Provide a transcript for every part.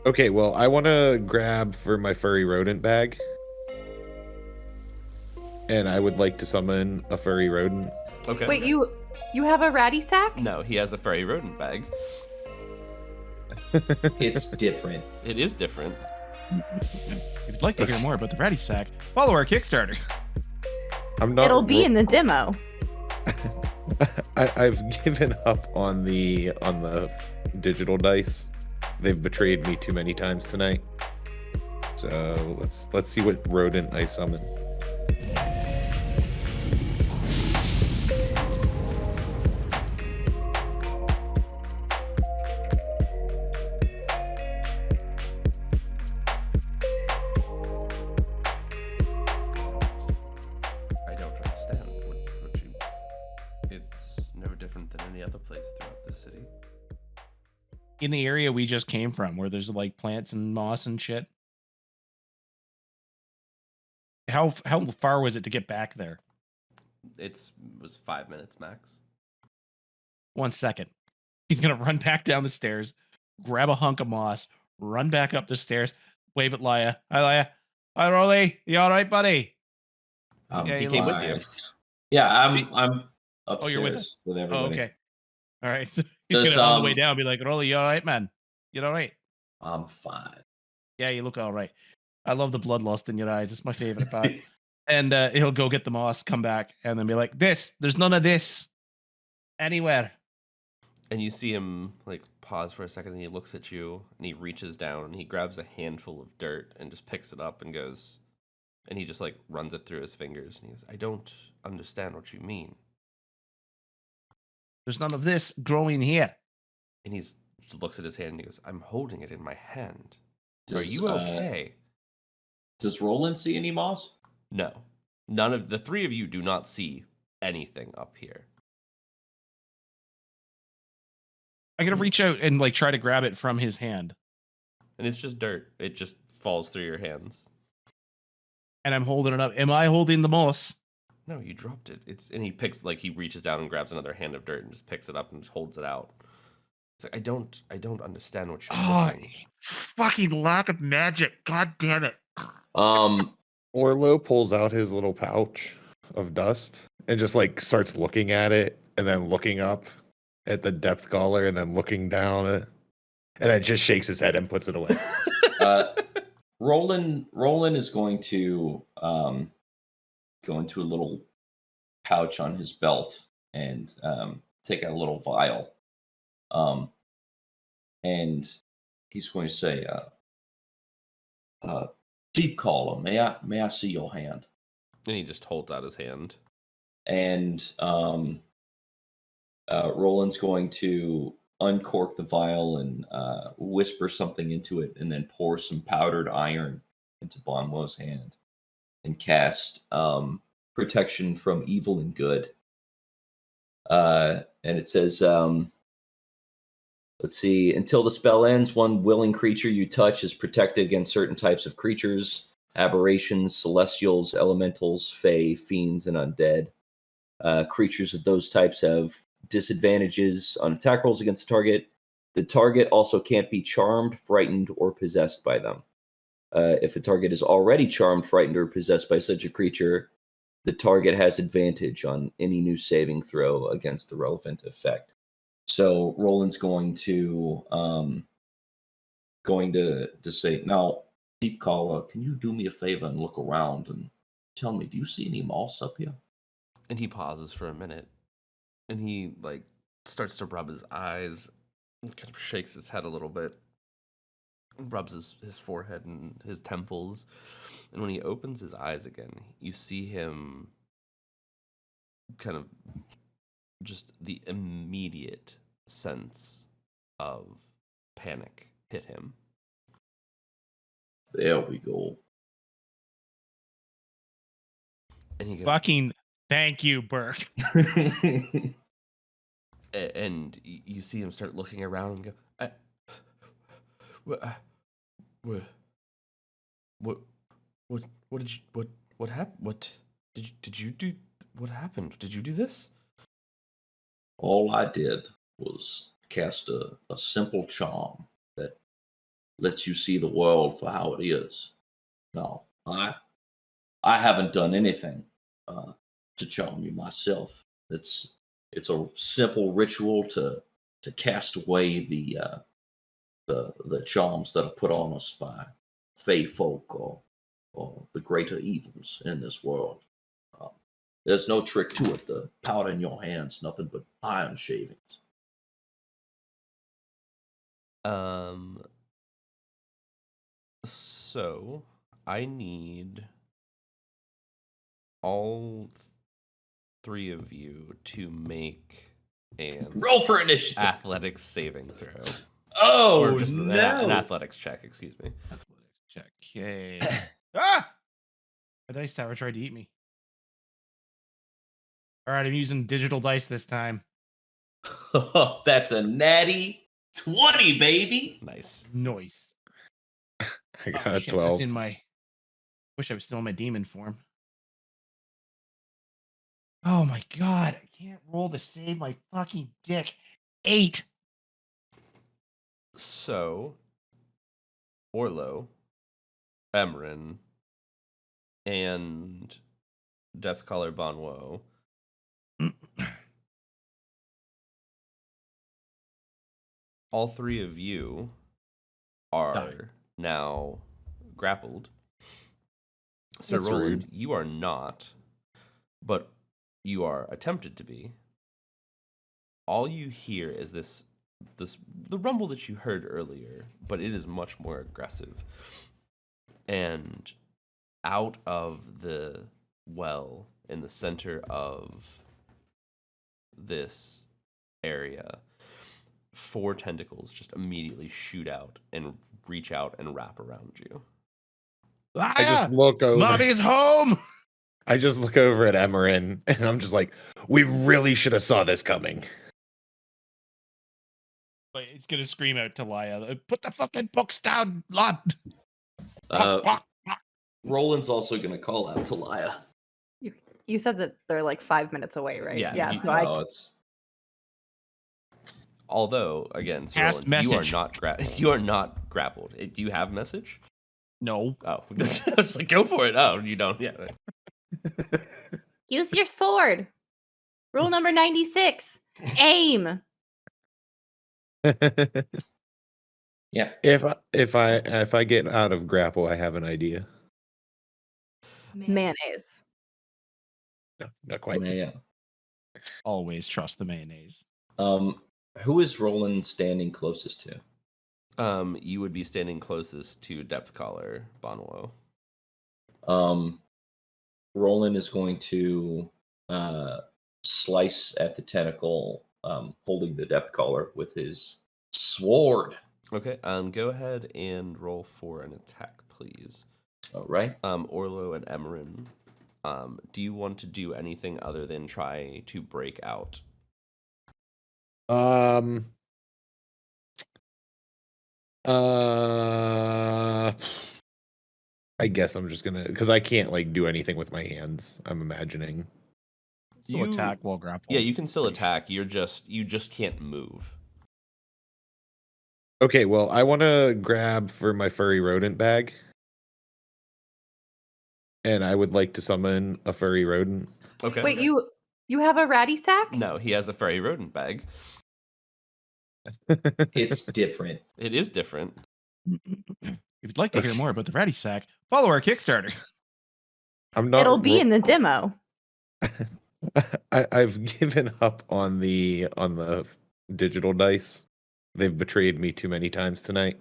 Okay, well, I want to grab for my furry rodent bag. And I would like to summon a furry rodent. Okay. Wait, you have a ratty sack? No, he has a furry rodent bag. It's different. It is different. If you'd like to hear more about the ratty sack, follow our Kickstarter. I'm not. It'll be in the demo. I've given up on the digital dice. They've betrayed me too many times tonight. So let's see what rodent I summon. I don't understand what you. It's no different than any other place throughout the city. In the area we just came from, where there's like plants and moss and shit. How far was it to get back there? It was 5 minutes max. 1 second. He's gonna run back down the stairs, grab a hunk of moss, run back up the stairs, wave at Laya. Hi, Laya. Hi, Rolly. You all right, buddy? Yeah, he you came look- with you. Yeah, I'm upstairs Oh, you're with us? with Oh, everybody. okay. All right. He's Does, gonna on the way down be like, Rolly, you all right, man? You all right? I'm fine. Yeah, you look all right. I love the bloodlust in your eyes. It's my favorite part. And he'll go get the moss, come back, and then be like, there's none of this anywhere. And you see him like pause for a second, and he looks at you, and he reaches down, and he grabs a handful of dirt and just picks it up and goes, and he just like runs it through his fingers, and he goes, I don't understand what you mean. There's none of this growing here. And he looks at his hand and he goes, I'm holding it in my hand. Are Does, you okay? Does Roland see any moss? No. None of the three of you do not see anything up here. I'm gonna reach out and like try to grab it from his hand. And it's just dirt. It just falls through your hands. And I'm holding it up. Am I holding the moss? No, you dropped it. And he reaches down and grabs another hand of dirt and just picks it up and just holds it out. It's like, I don't understand what you're missing. Fucking lack of magic. God damn it. Orlo pulls out his little pouch of dust and just like starts looking at it and then looking up at the depth collar and then looking down at it, and then just shakes his head and puts it away. Roland is going to go into a little pouch on his belt and take out a little vial. And he's going to say, Deep Caller, may I see your hand? And he just holds out his hand. And Roland's going to uncork the vial and whisper something into it, and then pour some powdered iron into Bonwell's hand and cast protection from evil and good. And it says, let's see, until the spell ends, one willing creature you touch is protected against certain types of creatures, aberrations, celestials, elementals, fae, fiends, and undead. Creatures of those types have disadvantages on attack rolls against the target. The target also can't be charmed, frightened, or possessed by them. If a target is already charmed, frightened, or possessed by such a creature, the target has advantage on any new saving throw against the relevant effect. So Roland's going to say, now, Deep Caller, can you do me a favor and look around and tell me, do you see any moss up here? And he pauses for a minute. And he like starts to rub his eyes and kind of shakes his head a little bit. Rubs his forehead and his temples. And when he opens his eyes again, you see him kind of just the immediate sense of panic hit him. There we go. And he goes, Fucking thank you, Burke. and you see him start looking around and go, what did you, what happened? What did you do? What happened? Did you do this? All I did was cast a simple charm that lets you see the world for how it is. No, I haven't done anything to charm you myself. It's a simple ritual to cast away the charms that are put on us by fey folk or the greater evils in this world. There's no trick to it. The powder in your hands, nothing but iron shavings. So I need all three of you to make an Roll for initiative. athletics saving throw. Oh, Or just no. an athletics check, excuse me. Athletics check. Okay. Ah! A dice tower tried to eat me. All right, I'm using digital dice this time. That's a natty 20, baby. Nice. Noise. I got Oh, shit, 12. That's in my. Wish I was still in my demon form. Oh my god! I can't roll to save my fucking dick. 8. So Orlo, Emmerin, and Deathcaller Bonwo all three of you are Died. now grappled. Sir That's Roland, rude. you are not, but you are attempted to be. All you hear is the rumble that you heard earlier, but it is much more aggressive. And out of the well in the center of this area, 4 tentacles just immediately shoot out and reach out and wrap around you. I just look over. Mommy's home. I just look over at Emmerin, and I'm just like, we really should have saw this coming. Wait, it's gonna scream out to Laya. Put the fucking books down, lad. Roland's also going to call out to Laya. You said that they're like 5 minutes away, right? Yeah, So I It's Although, again, Sir Cast Roland, you are message. not you are not grappled. Do you have message? No. Oh, I was like, go for it. Oh, you don't. Yeah. use your sword. Rule number 96. Aim. yeah. If I get out of grapple, I have an idea. Mayonnaise. No, not quite. Yeah. Always trust the mayonnaise. Who is Roland standing closest to? You would be standing closest to Depthcaller Bonwo. Roland is going to slice at the tentacle, holding the depth collar with his sword. Okay. Go ahead and roll for an attack, please. All right. Orlo and Emmerin. Do you want to do anything other than try to break out? I guess I'm just gonna, because I can't like do anything with my hands. I'm imagining. Still attack while grappled. Yeah, you can still attack. You just can't move. Okay, well, I want to grab for my furry rodent bag, and I would like to summon a furry rodent. Okay. Wait, you have a ratty sack? No, he has a furry rodent bag. It's different. It is different. If you'd like to hear more about the ratty sack, follow our Kickstarter. I'm not. It'll be in the demo. I've given up on the digital dice. They've betrayed me too many times tonight.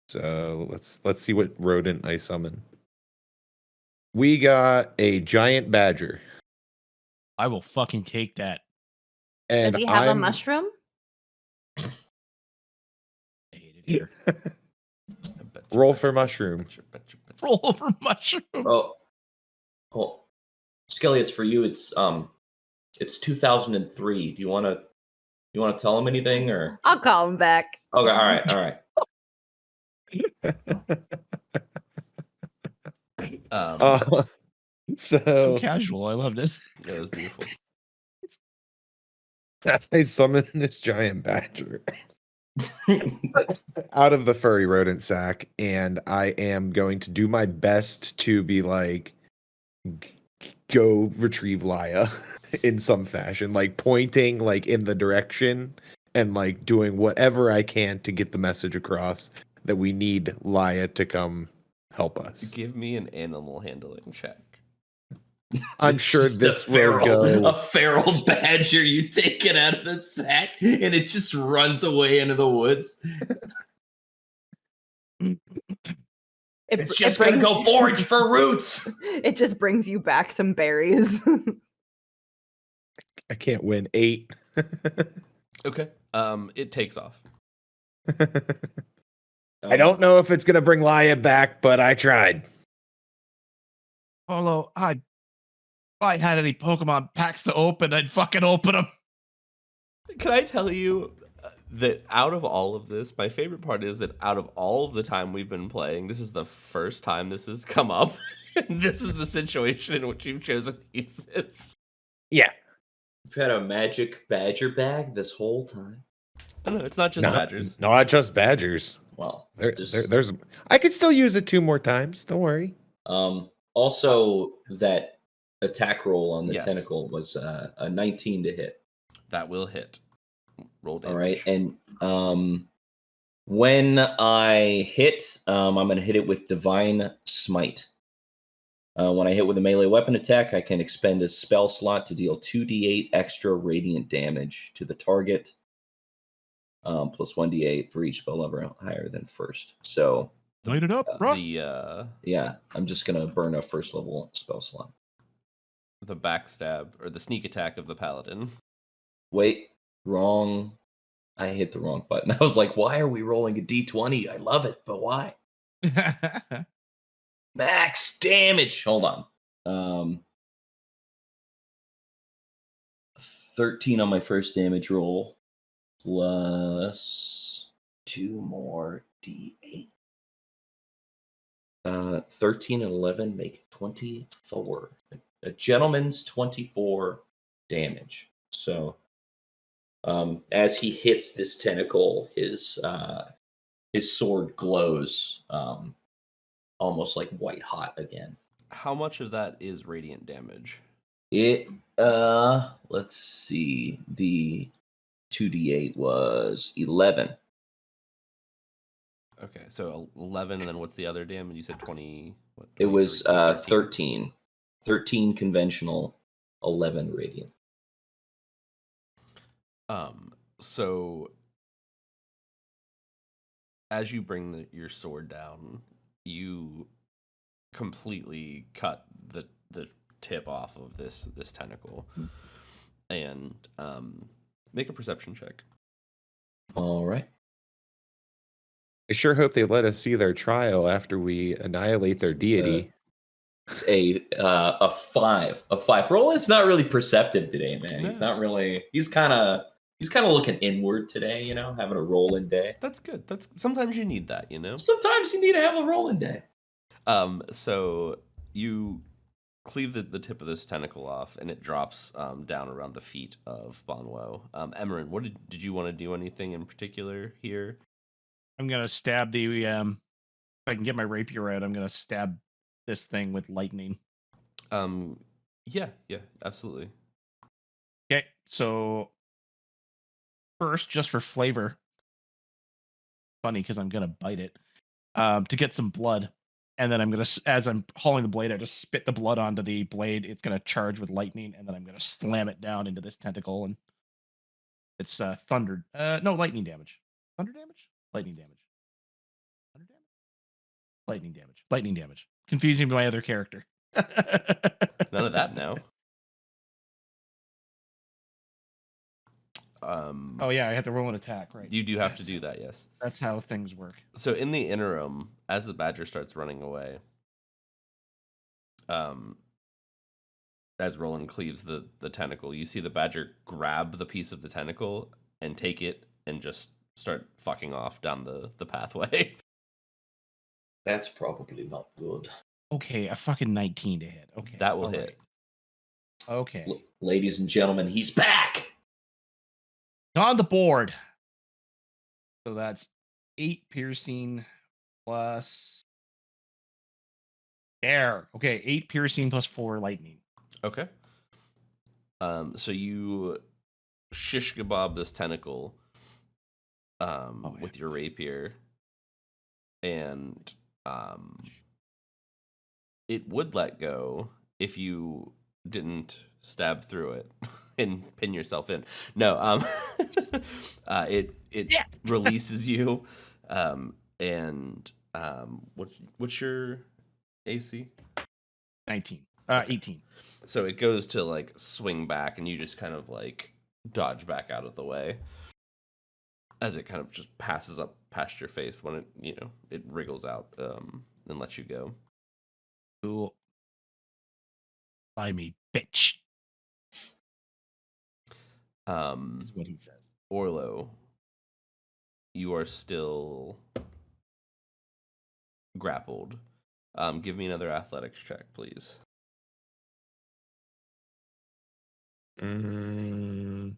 So let's see what rodent I summon. We got a giant badger. I will fucking take that. And Does he have a mushroom? I hate it here. Roll for mushroom. Roll over mushroom. Oh, Skelly, it's for you. It's 2003. Do you want to tell him anything or? I'll call him back. Okay, all right. So So casual. I loved it. It was beautiful. I summon this giant badger. out of the furry rodent sack, and I am going to do my best to be like, go retrieve Laya in some fashion, like pointing like in the direction and like doing whatever I can to get the message across that we need Laya to come help us. Give me an animal handling check. I'm It's sure just this a will feral, go. a feral badger. You take it out of the sack, and it just runs away into the woods. It's just gonna go forage for roots. It just brings you back some berries. I can't win 8. Okay. It takes off. I don't know if it's gonna bring Laya back, but I tried. Although if I had any Pokemon packs to open, I'd fucking open them. Can I tell you that out of all of this, my favorite part is that out of all of the time we've been playing, this is the first time this has come up. And this is the situation in which you've chosen to use this. Yeah. You've had a magic badger bag this whole time. No, it's not just badgers. Not just badgers. Well, There's. I could still use it 2 more times. Don't worry. Also, that attack roll on the Yes. tentacle was a 19 to hit. That will hit. Roll damage. All right, and when I hit, I'm going to hit it with Divine Smite. When I hit with a melee weapon attack, I can expend a spell slot to deal 2d8 extra radiant damage to the target, plus 1d8 for each spell level higher than first. So, Light it up, bro. yeah, I'm just going to burn a first level spell slot. The backstab or the sneak attack of the paladin. Wait, wrong. I hit the wrong button. I was like, why are we rolling a d20? I love it, but why? Max damage. Hold on. 13 on my first damage roll, plus 2 more d8. 13 and 11 make 24. A gentleman's 24 damage. So, as he hits this tentacle, his sword glows, almost like white hot again. How much of that is radiant damage? Let's see. The 2d8 was 11. Okay, so 11, and then what's the other damage? You said 20. What, It was 13. 13. 13 conventional, 11 radiant. So as you bring your sword down, you completely cut the tip off of this tentacle, and make a perception check. All right. I sure hope they let us see their trial after we annihilate their deity. It's a 5. A 5. Roll is not really perceptive today, man. He's No. not really. He's kind of looking inward today, having a rolling day. That's good. Sometimes you need that, Sometimes you need to have a rolling day. So you cleave the tip of this tentacle off, and it drops down around the feet of Bonwo. Emmerin, what did you want to do anything in particular here? I'm gonna stab the if I can get my rapier out, I'm gonna stab this thing with lightning. Yeah, absolutely. Okay, so first, just for flavor, funny because I'm gonna bite it to get some blood, and then I'm gonna, as I'm hauling the blade, I just spit the blood onto the blade. It's gonna charge with lightning, and then I'm gonna slam it down into this tentacle, and it's thunder. No, lightning damage. Thunder damage. Lightning damage. Thunder damage. Lightning damage. Lightning damage. Confusing my other character. None of that now. Oh yeah, I have to roll an attack, right? You do have to do that, yes. That's how things work. So in the interim, as the badger starts running away, as Roland cleaves the tentacle, you see the badger grab the piece of the tentacle and take it and just start fucking off down the pathway. That's probably not good. Okay, a fucking 19 to hit. Okay. That will all hit. right. Okay. Ladies and gentlemen, he's back. On the board. So that's 8 piercing plus air. Okay, 8 piercing plus 4 lightning. Okay. So you shish kebab this tentacle with your rapier, and it would let go if you didn't stab through it and pin yourself in. No, it releases you, and what's your AC? 19. Okay. 18. So it goes to like swing back, and you just kind of like dodge back out of the way as it kind of just passes up past your face when it wriggles out and lets you go. Cool. Buy me, bitch. Is what he says. Orlo, you are still grappled. Give me another athletics check, please. Oh,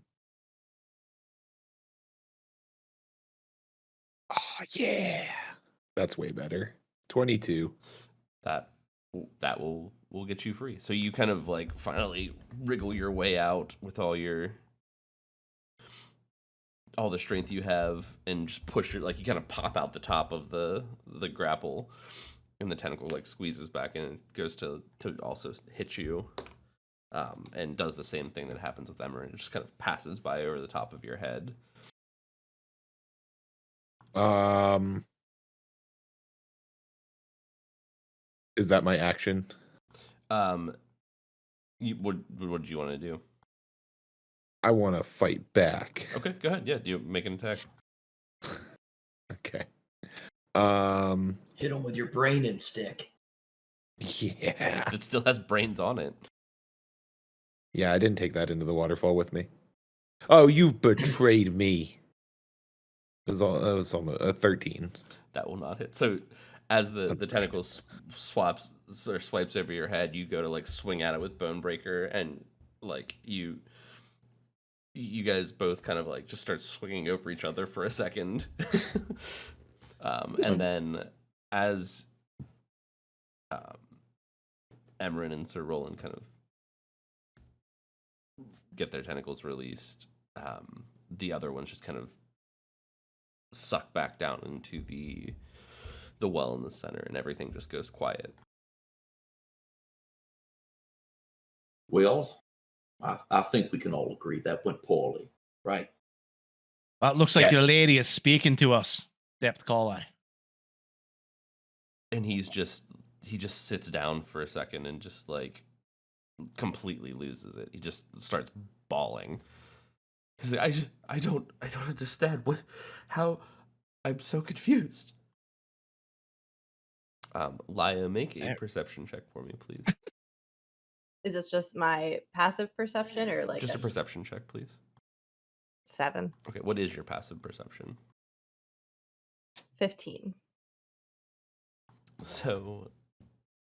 yeah. That's way better. 22. That will get you free. So you kind of like finally wriggle your way out with all the strength you have, and just push it, like you kind of pop out the top of the grapple, and the tentacle like squeezes back in and goes to also hit you, and does the same thing that happens with Emmerin. It just kind of passes by over the top of your head. Is that my action? What did you want to do? I want to fight back. Okay, go ahead. Yeah, do you make an attack? Okay. Hit him with your brain and stick. Yeah. It still has brains on it. Yeah, I didn't take that into the waterfall with me. Oh, you betrayed me. That was almost a 13. That will not hit. So as the tentacle swipes over your head, you go to like swing at it with Bonebreaker, and like you guys both kind of like just start swinging over each other for a second. And then as Emmerin and Sir Roland kind of get their tentacles released, the other ones just kind of suck back down into the well in the center, and everything just goes quiet. Well, I think we can all agree that went poorly, right? Well, it looks like your lady is speaking to us, Depth Caller. And he just sits down for a second and just like completely loses it. He just starts bawling. He's like, I don't understand how I'm so confused. Laya, make a perception check for me, please. Is this just my passive perception, or like just a perception check, please? 7. Okay, what is your passive perception? 15. So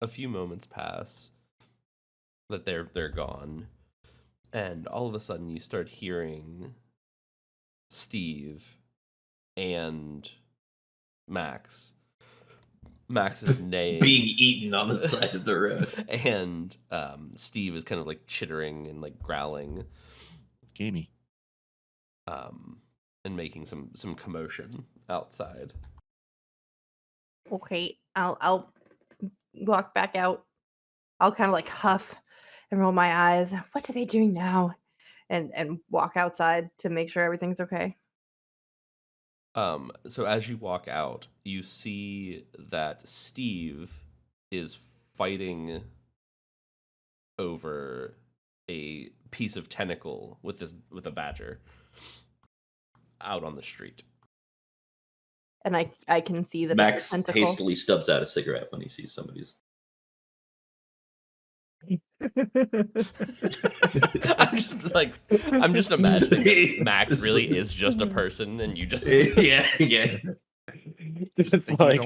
a few moments pass that they're gone, and all of a sudden you start hearing Steve and Max's name being eaten on the side of the road. And Steve is kind of like chittering and like growling, Gamey, and making some commotion outside. Okay, I'll walk back out. I'll kind of like huff and roll my eyes. What are they doing now? And walk outside to make sure everything's okay. So as you walk out, you see that Steve is fighting over a piece of tentacle with a badger out on the street. And I can see that Max it's a tentacle. hastily stubs out a cigarette when he sees somebody's. I'm just imagining that Max really is just a person, and you just yeah. It's like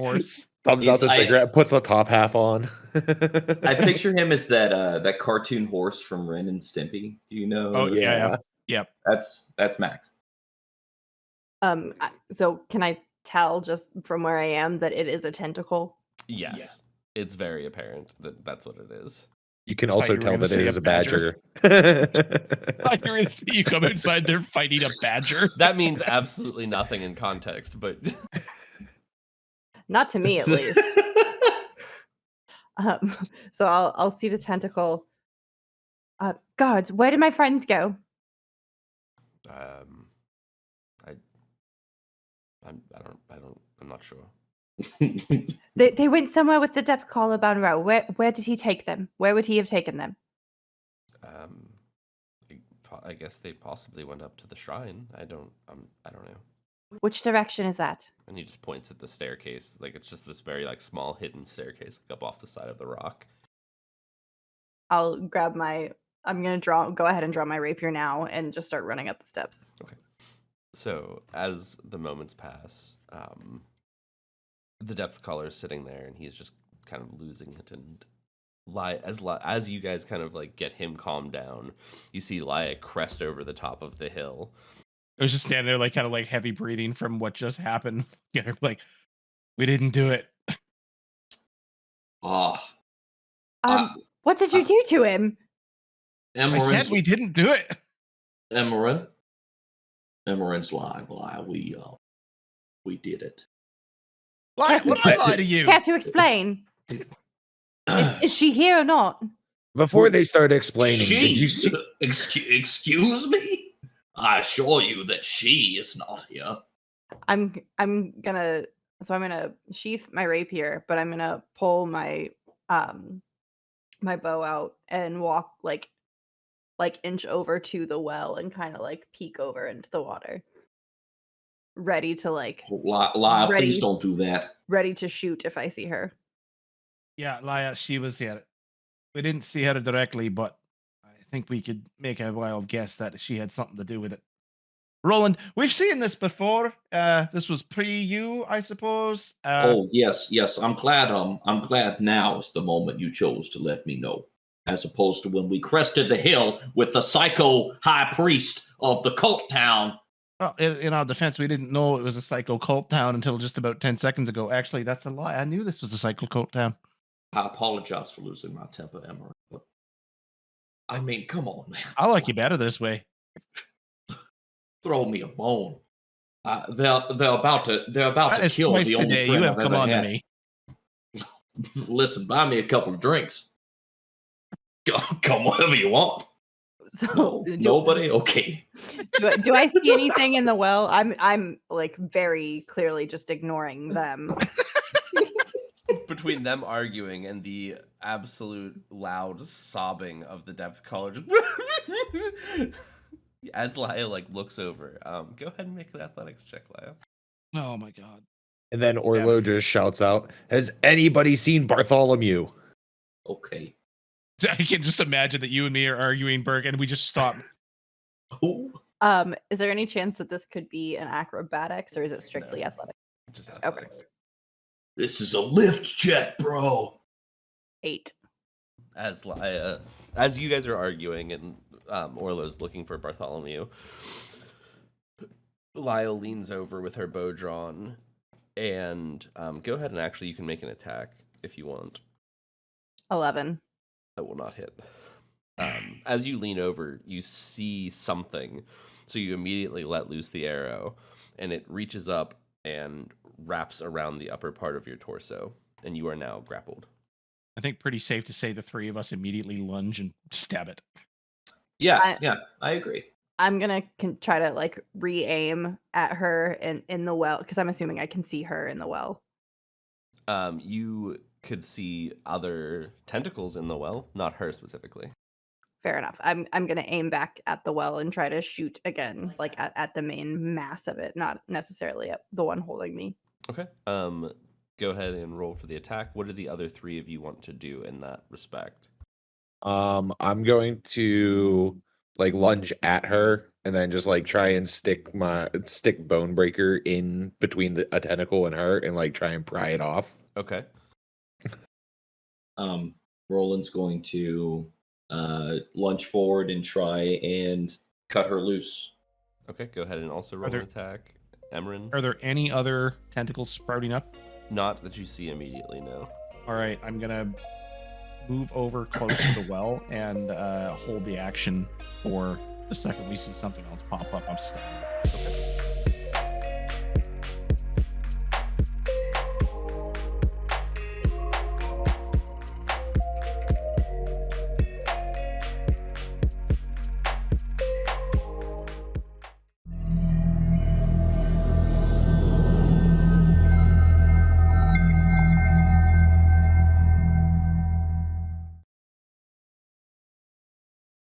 thumbs out the cigarette, puts a top half on. I picture him as that cartoon horse from Ren and Stimpy. Do you know? Oh yeah. Yep. That's Max. So can I tell just from where I am that it is a tentacle? Yes. It's very apparent that that's what it is. You can thought also you were tell gonna that it say is a a badger. I were gonna see you come outside there fighting a badger. That means absolutely nothing in context, but Not to me, at least. So I'll see the tentacle. Guards, where did my friends go? I'm not sure. They went somewhere with the depth collar bound row. Where did he take them? Where would he have taken them? I guess they possibly went up to the shrine. I don't know. Which direction is that? And he just points at the staircase. Like it's just this very like small hidden staircase like, up off the side of the rock. I'll grab my. I'm gonna go ahead and draw my rapier now and just start running up the steps. Okay. So as the moments pass, the depth collar is sitting there, and he's just kind of losing it. And as you guys kind of like get him calmed down, you see Laia crest over the top of the hill. I was just standing there, like kind of like heavy breathing from what just happened. Get her like, we didn't do it. Oh, What did you do to him? I said we didn't do it. Emmerin's lying. We did it. Lie, Can't- what did I lie to you? Care to explain? Is she here or not? Before they start explaining, did you see? Excuse me? I assure you that she is not here. I'm gonna sheath my rapier, but I'm gonna pull my my bow out and walk like inch over to the well and kind of like peek over into the water, ready to like Lie, please don't do that. ready to shoot if I see her. Yeah, Laia, she was here. We didn't see her directly, but I think we could make a wild guess that she had something to do with it. Roland, we've seen this before. This was pre-you, I suppose. Oh yes. I'm glad. I'm glad now is the moment you chose to let me know, as opposed to when we crested the hill with the psycho high priest of the cult town. Well, in our defense, we didn't know it was a psycho cult town until just about 10 seconds ago. Actually, that's a lie. I knew this was a psycho cult town. I apologize for losing my temper, Emmerin, but I mean, come on, man. I like you better this way. Throw me a bone. They're about to kill twice the only today. friend You I've have come ever on had. to me. Listen, buy me a couple of drinks. Come whatever you want. So No, nobody. Okay. do I see anything in the well? I'm like very clearly just ignoring them. Between them arguing and the absolute loud sobbing of the depth collar, just as Laia like looks over, go ahead and make an athletics check, Laia. Oh my god. And then Orlo just shouts out, "Has anybody seen Bartholomew?" Okay. I can just imagine that you and me are arguing, Berg, and we just stop. Who? Is there any chance that this could be an acrobatics or is it strictly No. athletic? Just athletics. This is a lift check, bro. 8. As Laia, as you guys are arguing and Orlo's looking for Bartholomew, Laia leans over with her bow drawn, and go ahead and actually you can make an attack if you want. 11. That will not hit. As you lean over, you see something, so you immediately let loose the arrow, and it reaches up and wraps around the upper part of your torso, and you are now grappled. I think pretty safe to say the three of us immediately lunge and stab it. Yeah, I agree. I'm gonna try to like re-aim at her in the well because I'm assuming I can see her in the well. You could see other tentacles in the well, not her specifically. Fair enough. I'm gonna aim back at the well and try to shoot again, like at the main mass of it, not necessarily at the one holding me. Okay. Go ahead and roll for the attack. What do the other three of you want to do in that respect? I'm going to like lunge at her and then just like try and stick bone breaker in between a tentacle and her and like try and pry it off. Okay. Roland's going to lunge forward and try and cut her loose. Okay, go ahead and also roll an attack. Emmerin. Are there any other tentacles sprouting up? Not that you see immediately, no. All right, I'm gonna move over close to the well and hold the action for the second we see something else pop up. I'm standing.